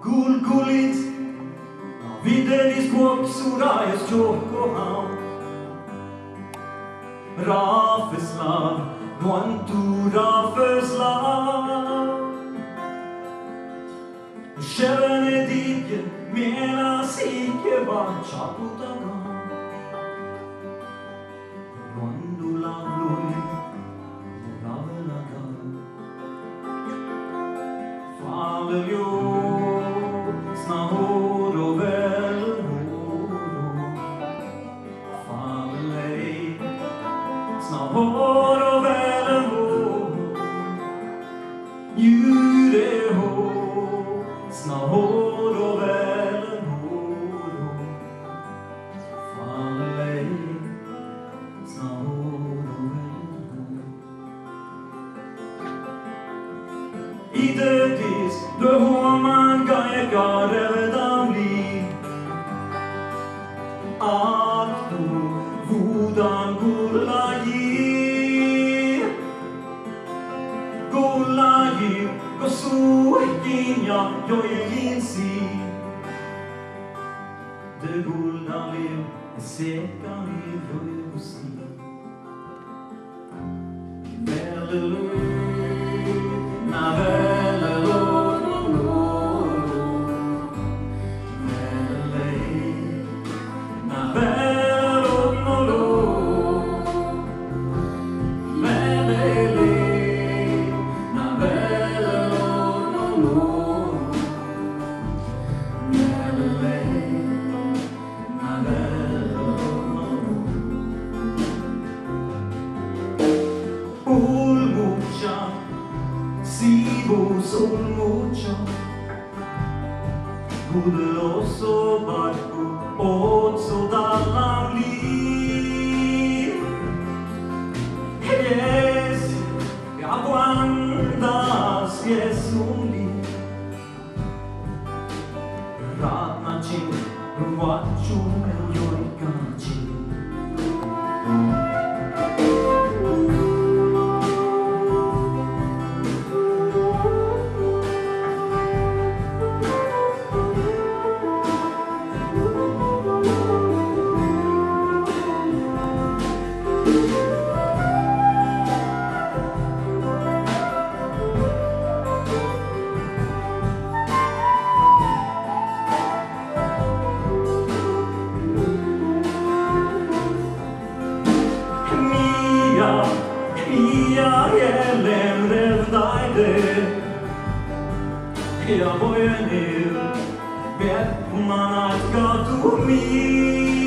Gulgulit, wideris bok surajes Jokoham. Rafeslav, Nuantu Rafeslav. Ševenedike, mjena sikeva čaputaga. Nuandu lavlui, ravelaga. Faleljo, snahoro velhoro. Falelej, snahoro velhoro. Jureho, snahoro velhoro. Falelej, snahoro velhoro. Idedis, behoman gaeka revedamli. Aktu vudan gulayi. Gulayi, gosuikinja jojensi. De guldalim, sekani jojensi. Velelu, na velelu. Gudeloso barco, ozo dall'amli. Yes, aguantas, yes, only. Ratnaci, ruachu, yoikachi. Jelem revdajde. Ja voje ner, bet manat gatu mi.